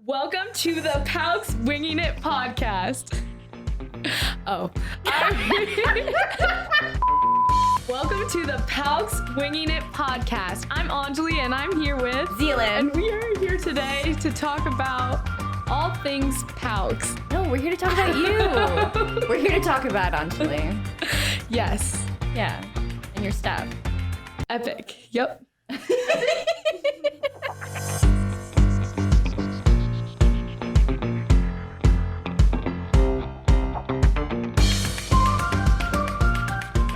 Welcome to the PALCS Winging It podcast. Welcome to the PALCS Winging It podcast. I'm Anjali and I'm here with Zealan. And we are here today to talk about all things PALCS. No, we're here to talk about you. We're here to talk about Anjali. Yes. Yeah. And your stuff. Epic. Yep.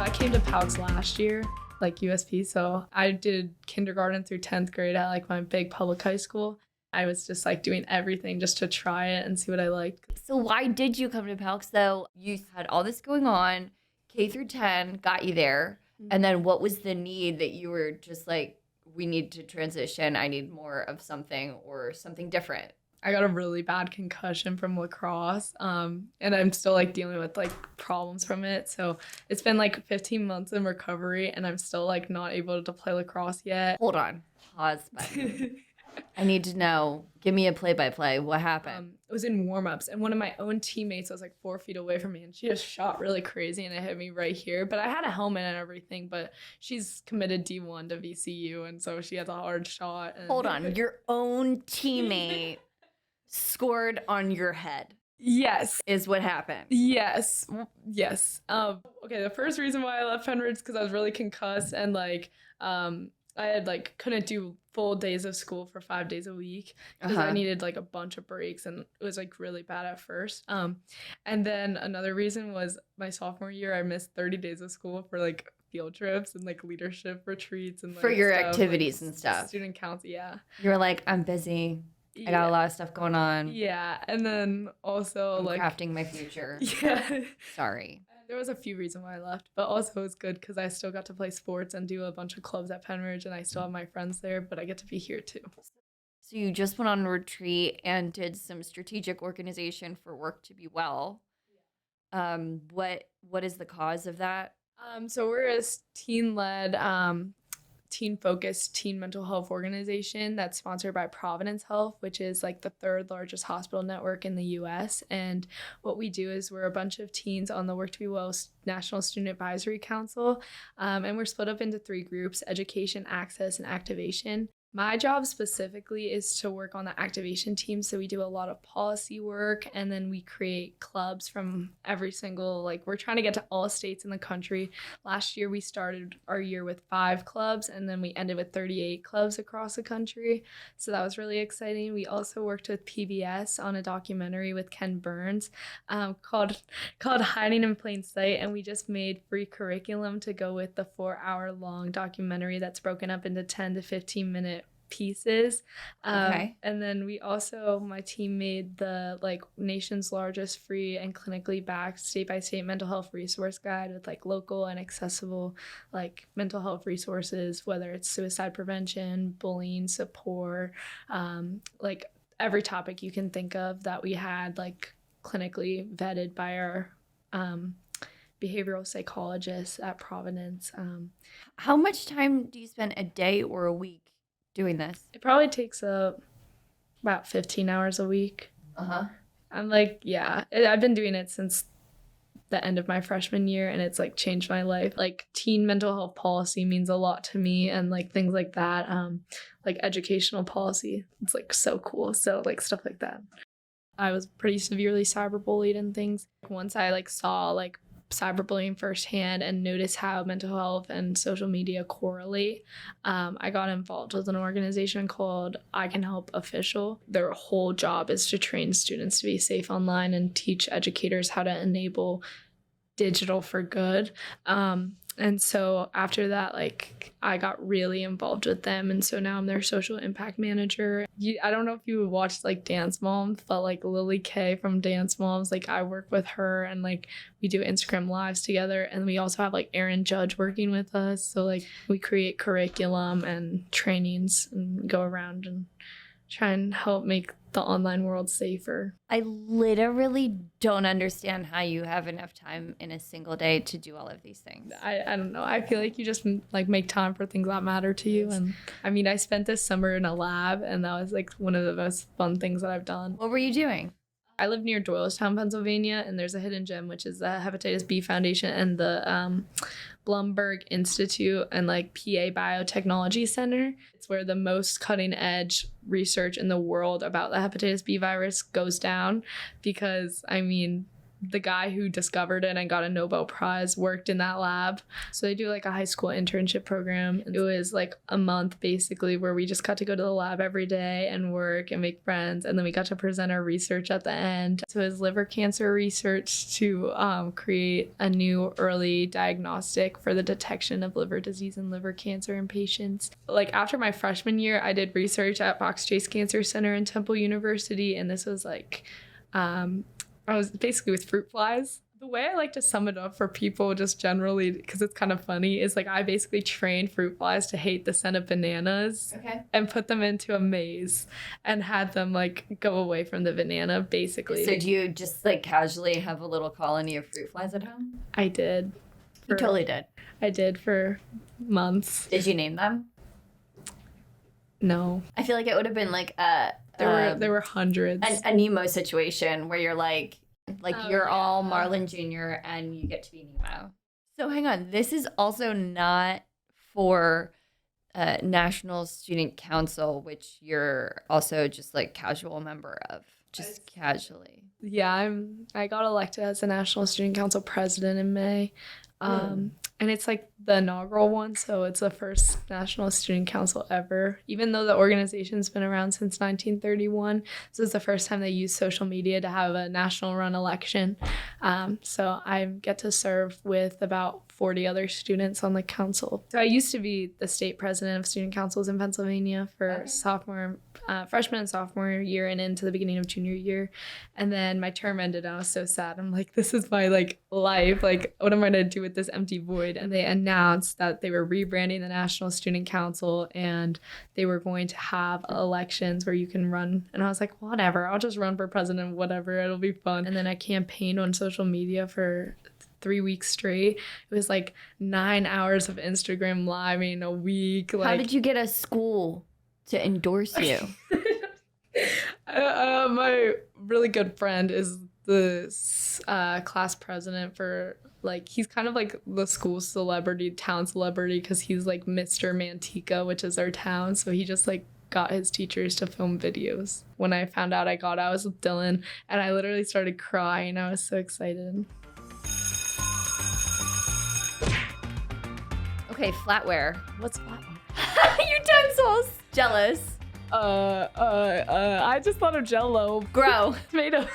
I came to PALCS last year, like USP, so I did kindergarten through 10th grade at like my big public high school. I was just like doing everything just to try it and see what I liked. So why did you come to PALCS though? You had all this going on, K through 10 got you there, and then what was the need that you were just like, we need to transition, I need more of something or something different? I got a really bad concussion from lacrosse, and I'm still like dealing with like problems from it. So it's been like 15 months in recovery, and I'm still like not able to play lacrosse yet. Hold on, pause button. I need to know. Give me a play-by-play. What happened? It was in warm-ups, and one of my own teammates was like 4 feet away from me, and she just shot really crazy, and it hit me right here. But I had a helmet and everything, but she's committed D1 to VCU, and so she has a hard shot. And... Hold on. Your own teammate scored on your head. Yes. Is what happened. Yes. Okay, the first reason why I left Penridge is because I was really concussed, and like I had like couldn't do full days of school for 5 days a week because I needed like a bunch of breaks, and it was like really bad at first. And then another reason was my sophomore year I missed 30 days of school for like field trips and like leadership retreats and like, for your stuff, activities like, and stuff. Student council, yeah. You were like, I'm busy. I got a lot of stuff going on. Yeah, and then also I'm like crafting my future. Yeah. Sorry. There was a few reasons why I left, but also it was good because I still got to play sports and do a bunch of clubs at Penridge, and I still have my friends there, but I get to be here too. So you just went on a retreat and did some strategic organization for Work to Be Well. What is the cause of that? So we're a teen-led, teen-focused teen mental health organization that's sponsored by Providence Health, which is like the third largest hospital network in the U.S. And what we do is we're a bunch of teens on the Work to Be Well National Student Advisory Council, and we're split up into 3 groups: education, access, and activation. My job specifically is to work on the activation team. So we do a lot of policy work, and then we create clubs from every single, like we're trying to get to all states in the country. Last year we started our year with 5 clubs, and then we ended with 38 clubs across the country. So that was really exciting. We also worked with PBS on a documentary with Ken Burns called Hiding in Plain Sight, and we just made free curriculum to go with the 4-hour-long documentary that's broken up into 10 to 15-minute pieces. And then we also, my team made the like nation's largest free and clinically backed state-by-state mental health resource guide with like local and accessible like mental health resources, whether it's suicide prevention, bullying support, like every topic you can think of that we had like clinically vetted by our behavioral psychologists at Providence. How much time do you spend a day or a week doing this? It probably takes about 15 hours a week. I'm like, yeah, I've been doing it since the end of my freshman year, and it's like changed my life. Like teen mental health policy means a lot to me, and like things like that, like educational policy, it's like so cool. So like stuff like that. I was pretty severely cyberbullied and things. Once I like saw like cyberbullying firsthand and notice how mental health and social media correlate, I got involved with an organization called I Can Help Official. Their whole job is to train students to be safe online and teach educators how to enable digital for good. And so after that, like I got really involved with them, and so now I'm their social impact manager. I don't know if you watched like Dance Moms, but like Lily Kay from Dance Moms, like I work with her, and like we do Instagram lives together, and we also have like Erin Judge working with us. So like we create curriculum and trainings and go around and try and help make the online world safer. I literally don't understand how you have enough time in a single day to do all of these things. I don't know. I feel like you just like make time for things that matter to you. And I mean, I spent this summer in a lab, and that was like one of the most fun things that I've done. What were you doing? I live near Doylestown, Pennsylvania, and there's a hidden gem, which is the Hepatitis B Foundation and the Blumberg Institute and like PA Biotechnology Center. It's where the most cutting edge research in the world about the hepatitis B virus goes down, because I mean, the guy who discovered it and got a Nobel Prize worked in that lab. So they do like a high school internship program. It was like a month basically where we just got to go to the lab every day and work and make friends. And then we got to present our research at the end. So it was liver cancer research to create a new early diagnostic for the detection of liver disease and liver cancer in patients. Like after my freshman year, I did research at Fox Chase Cancer Center in Temple University. And this was like, I was basically with fruit flies. The way I like to sum it up for people just generally, because it's kind of funny, is like I basically trained fruit flies to hate the scent of bananas and put them into a maze and had them like go away from the banana basically. So do you just like casually have a little colony of fruit flies at home? I did. You totally did. I did for months. Did you name them? No. I feel like it would have been like there were hundreds. A Nemo situation where you're like you're all Marlin Jr. and you get to be Nemo. So hang on, this is also not for National Student Council, which you're also just like casual member of, just casually. Yeah, I got elected as the National Student Council president in May. And it's like the inaugural one, so it's the first National Student Council ever. Even though the organization's been around since 1931, so it's the first time they use social media to have a national run election. So I get to serve with about 40 other students on the council. So I used to be the state president of student councils in Pennsylvania for freshman and sophomore year and into the beginning of junior year. And then my term ended and I was so sad. I'm like, this is my like life. Like, what am I going to do with this empty void? And they announced that they were rebranding the National Student Council and they were going to have elections where you can run. And I was like, whatever, I'll just run for president, whatever, it'll be fun. And then I campaigned on social media for 3 weeks straight. It was like 9 hours of Instagram living a week. Like, how did you get a school to endorse you? My really good friend is the class president for like, he's kind of like the school celebrity, town celebrity, because he's like Mr. Manteca, which is our town. So he just like got his teachers to film videos. When I found out I was with Dylan, and I literally started crying. I was so excited. Okay, flatware. What's flatware? Utensils. Jealous. I just thought of Jell-O. Grow. Tomato.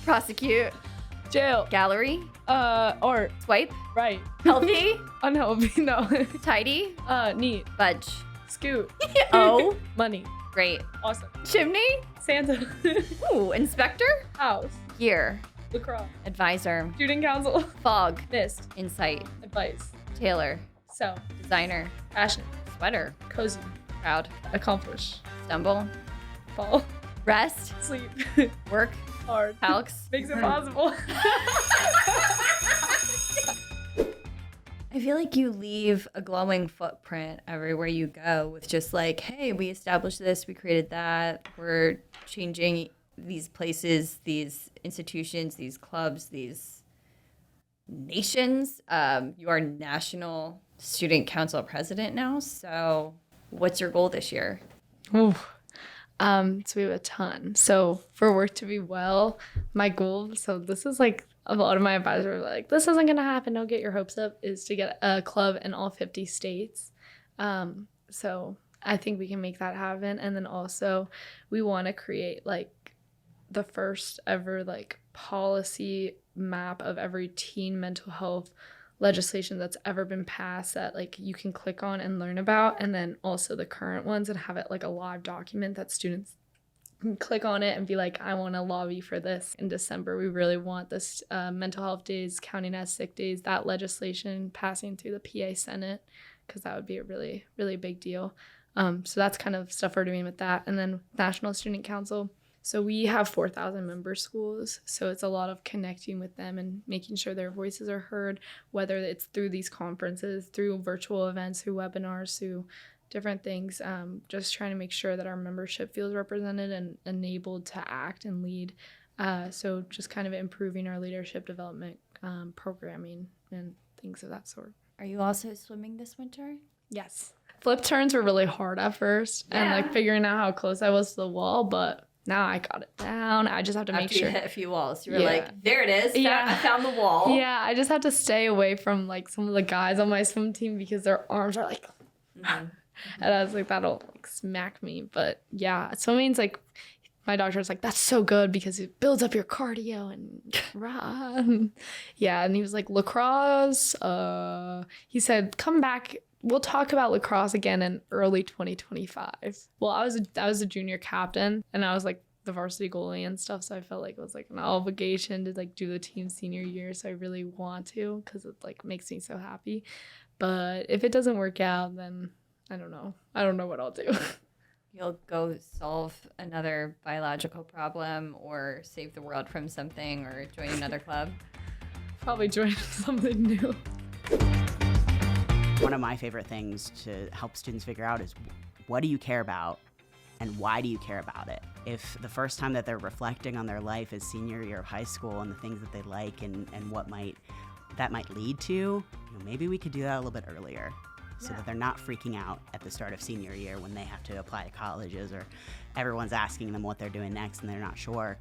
Prosecute. Jail. Gallery. Art. Swipe. Right. Healthy. Unhealthy. No. Tidy. Neat. Budge. Scoot. Oh. Money. Great. Awesome. Chimney. Santa. Ooh. Inspector. House. Gear. Lacrosse. Advisor. Student council. Fog. Mist. Insight. Advice. Tailor. So. Designer. Passionate. Sweater. Cozy. Proud. Accomplish. Stumble. Fall. Rest. Sleep. Work. Hard. PALCS. Makes it possible. I feel like you leave a glowing footprint everywhere you go with just like, hey, we established this, we created that, we're changing these places, these institutions, these clubs, these nations. You are National Student Council president now. So what's your goal this year? Ooh. So we have a ton. So for work to be well, my goal, so this is like a lot of my advisors are like, this isn't going to happen, don't get your hopes up, is to get a club in all 50 states. So I think we can make that happen. And then also we want to create like the first ever like policy map of every teen mental health legislation that's ever been passed that like you can click on and learn about, and then also the current ones and have it like a live document that students can click on it and be like, I want to lobby for this. In December, we really want this mental health days counting as sick days, that legislation passing through the PA Senate, because that would be a really, really big deal. So that's kind of stuff we're doing with that. And then National Student Council. So we have 4,000 member schools. So it's a lot of connecting with them and making sure their voices are heard, whether it's through these conferences, through virtual events, through webinars, through different things. Just trying to make sure that our membership feels represented and enabled to act and lead. So just kind of improving our leadership development programming and things of that sort. Are you also swimming this winter? Yes. Flip turns were really hard at first and like figuring out how close I was to the wall, but now I got it down. I just have to make sure. After you hit a few walls, you were like, there it is. I found the wall. Yeah, I just have to stay away from like some of the guys on my swim team because their arms are like, and I was like, that'll like smack me. But yeah, swimming's like, my doctor's like, that's so good because it builds up your cardio and run. Yeah, and he was like, lacrosse. He said, come back. We'll talk about lacrosse again in early 2025. Well, I was a junior captain and I was like the varsity goalie and stuff. So I felt like it was like an obligation to like do the team senior year. So I really want to because it like makes me so happy. But if it doesn't work out, then I don't know. I don't know what I'll do. You'll go solve another biological problem or save the world from something or join another club? Probably join something new. One of my favorite things to help students figure out is what do you care about and why do you care about it? If the first time that they're reflecting on their life is senior year of high school and the things that they like and what that might lead to, maybe we could do that a little bit earlier so that they're not freaking out at the start of senior year when they have to apply to colleges or everyone's asking them what they're doing next and they're not sure.